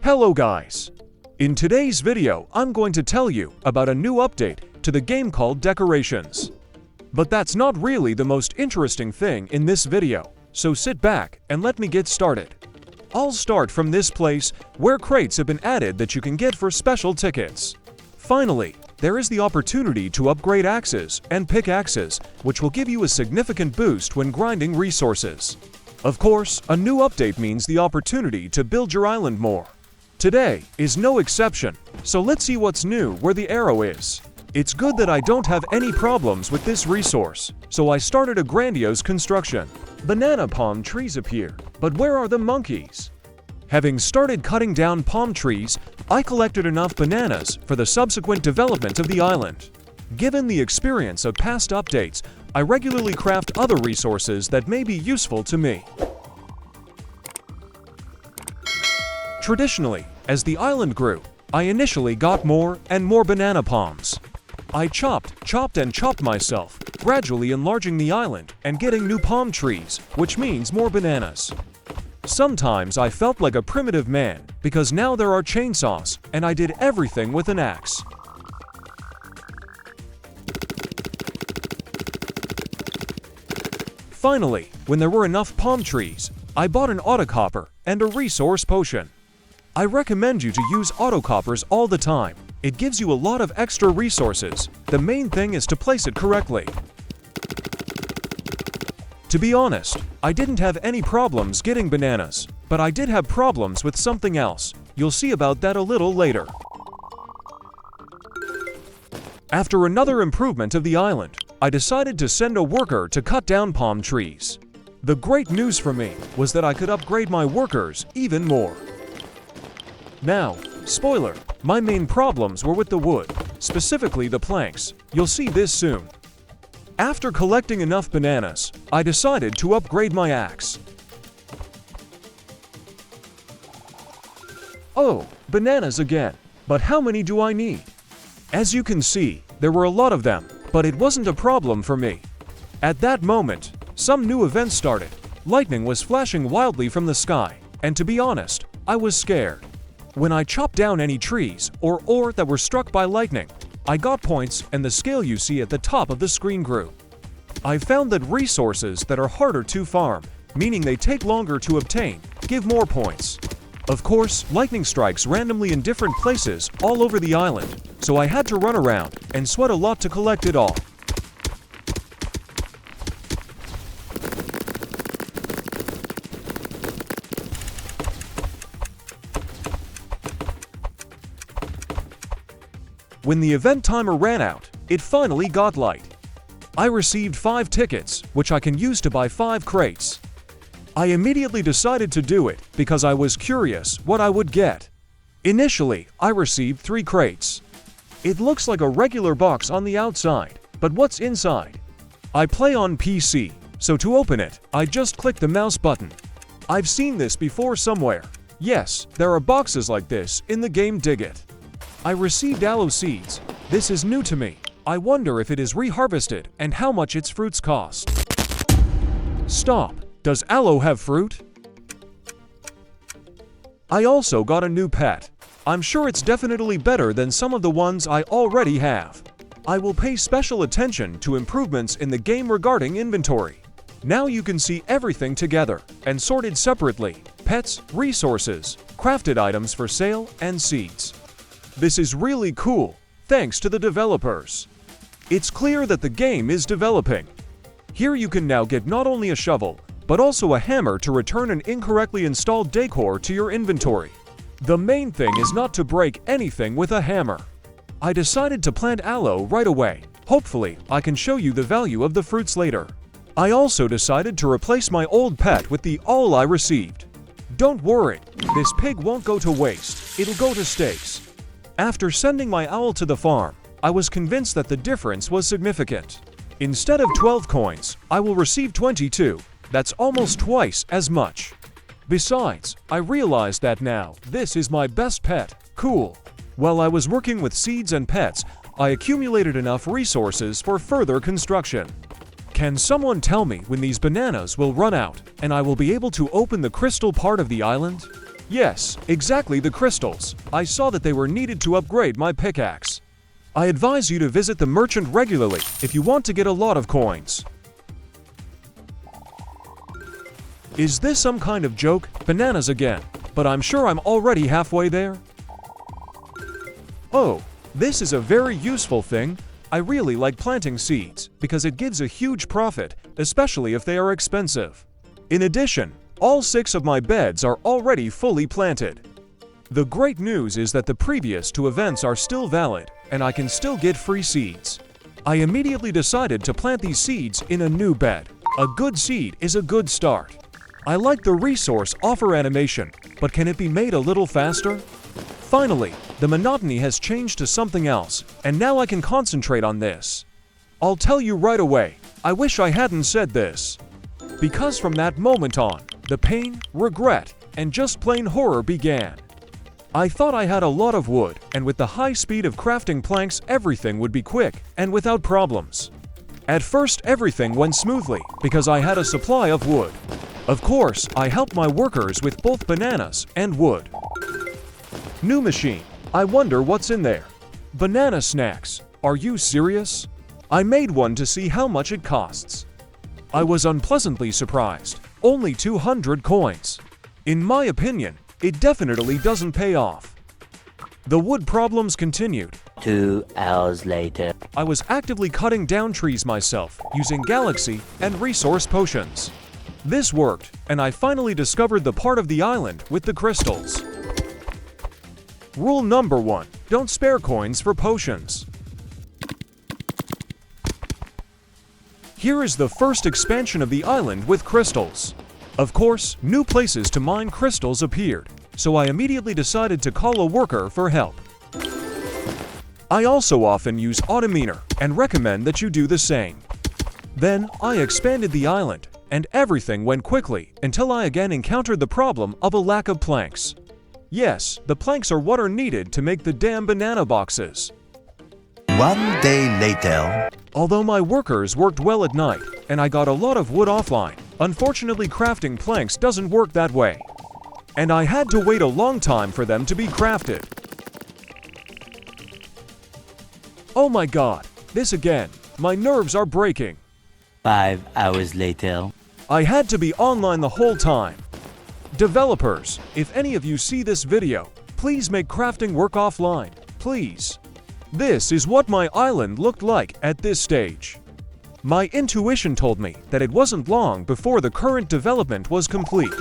Hello guys! In today's video, I'm going to tell you about a new update to the game called Decorations. But that's not really the most interesting thing in this video, so sit back and let me get started. I'll start from this place where crates have been added that you can get for special tickets. Finally, there is the opportunity to upgrade axes and pickaxes, which will give you a significant boost when grinding resources. Of course, a new update means the opportunity to build your island more. Today is no exception, so let's see what's new where the arrow is. It's good that I don't have any problems with this resource, so I started a grandiose construction. Banana palm trees appear, but where are the monkeys? Having started cutting down palm trees, I collected enough bananas for the subsequent development of the island. Given the experience of past updates, I regularly craft other resources that may be useful to me. Traditionally, as the island grew, I initially got more and more banana palms. I chopped and chopped myself, gradually enlarging the island and getting new palm trees, which means more bananas. Sometimes I felt like a primitive man because now there are chainsaws and I did everything with an axe. Finally, when there were enough palm trees, I bought an autocopper and a resource potion. I recommend you to use autocoppers all the time. It gives you a lot of extra resources. The main thing is to place it correctly. To be honest, I didn't have any problems getting bananas, but I did have problems with something else. You'll see about that a little later. After another improvement of the island, I decided to send a worker to cut down palm trees. The great news for me was that I could upgrade my workers even more. Now, spoiler, my main problems were with the wood, specifically the planks. You'll see this soon. After collecting enough bananas, I decided to upgrade my axe. Oh, bananas again. But how many do I need? As you can see, there were a lot of them, but it wasn't a problem for me. At that moment, some new event started. Lightning was flashing wildly from the sky, and to be honest, I was scared. When I chopped down any trees or ore that were struck by lightning, I got points and the scale you see at the top of the screen grew. I found that resources that are harder to farm, meaning they take longer to obtain, give more points. Of course, lightning strikes randomly in different places all over the island, so I had to run around and sweat a lot to collect it all. When the event timer ran out, it finally got light. I received 5 tickets, which I can use to buy 5 crates. I immediately decided to do it because I was curious what I would get. Initially, I received 3 crates. It looks like a regular box on the outside, but what's inside? I play on PC, so to open it, I just click the mouse button. I've seen this before somewhere. Yes, there are boxes like this in the game Dig It. I received aloe seeds. This is new to me. I wonder if it is reharvested and how much its fruits cost. Stop! Does aloe have fruit? I also got a new pet. I'm sure it's definitely better than some of the ones I already have. I will pay special attention to improvements in the game regarding inventory. Now you can see everything together and sorted separately: pets, resources, crafted items for sale, and seeds. This is really cool, thanks to the developers. It's clear that the game is developing. Here you can now get not only a shovel, but also a hammer to return an incorrectly installed decor to your inventory. The main thing is not to break anything with a hammer. I decided to plant aloe right away. Hopefully, I can show you the value of the fruits later. I also decided to replace my old pet with the owl I received. Don't worry, this pig won't go to waste, it'll go to steaks. After sending my owl to the farm, I was convinced that the difference was significant. Instead of 12 coins, I will receive 22. That's almost twice as much. Besides, I realized that now, this is my best pet. Cool. While I was working with seeds and pets, I accumulated enough resources for further construction. Can someone tell me when these bananas will run out and I will be able to open the crystal part of the island? Yes, exactly, the crystals. I saw that they were needed to upgrade my pickaxe. I advise you to visit the merchant regularly if you want to get a lot of coins. Is this some kind of joke? Bananas again. But I'm sure I'm already halfway there. Oh, this is a very useful thing. I really like planting seeds because it gives a huge profit, especially if they are expensive. In addition, all 6 of my beds are already fully planted. The great news is that the previous 2 events are still valid, and I can still get free seeds. I immediately decided to plant these seeds in a new bed. A good seed is a good start. I like the resource offer animation, but can it be made a little faster? Finally, the monotony has changed to something else, and now I can concentrate on this. I'll tell you right away, I wish I hadn't said this. Because from that moment on, the pain, regret, and just plain horror began. I thought I had a lot of wood, and with the high speed of crafting planks, everything would be quick and without problems. At first, everything went smoothly because I had a supply of wood. Of course, I helped my workers with both bananas and wood. New machine. I wonder what's in there. Banana snacks. Are you serious? I made one to see how much it costs. I was unpleasantly surprised. Only 200 coins. In my opinion, it definitely doesn't pay off. The wood problems continued. 2 hours later. I was actively cutting down trees myself using galaxy and resource potions. This worked, and I finally discovered the part of the island with the crystals. Rule number 1. Don't spare coins for potions. Here is the first expansion of the island with crystals. Of course, new places to mine crystals appeared, so I immediately decided to call a worker for help. I also often use Autominer and recommend that you do the same. Then I expanded the island, and everything went quickly until I again encountered the problem of a lack of planks. Yes, the planks are what are needed to make the damn banana boxes. 1 day later. Although my workers worked well at night, and I got a lot of wood offline, unfortunately crafting planks doesn't work that way. And I had to wait a long time for them to be crafted. Oh my god, this again. My nerves are breaking. 5 hours later. I had to be online the whole time. Developers, if any of you see this video, please make crafting work offline, please. This is what my island looked like at this stage. My intuition told me that it wasn't long before the current development was complete.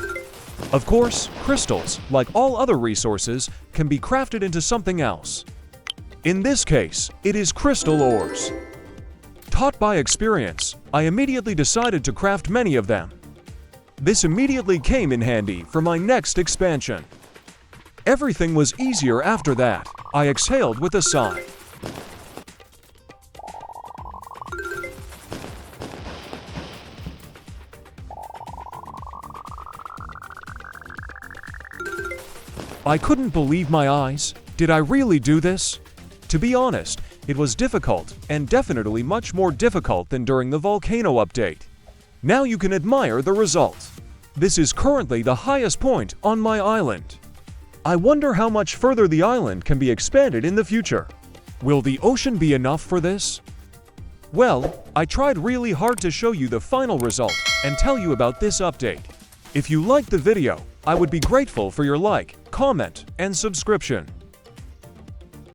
Of course, crystals, like all other resources, can be crafted into something else. In this case, it is crystal ores. Taught by experience, I immediately decided to craft many of them. This immediately came in handy for my next expansion. Everything was easier after that. I exhaled with a sigh. I couldn't believe my eyes. Did I really do this? To be honest, it was difficult, and definitely much more difficult than during the volcano update. Now you can admire the result. This is currently the highest point on my island. I wonder how much further the island can be expanded in the future. Will the ocean be enough for this? Well, I tried really hard to show you the final result and tell you about this update. If you liked the video, I would be grateful for your like, comment, and subscription.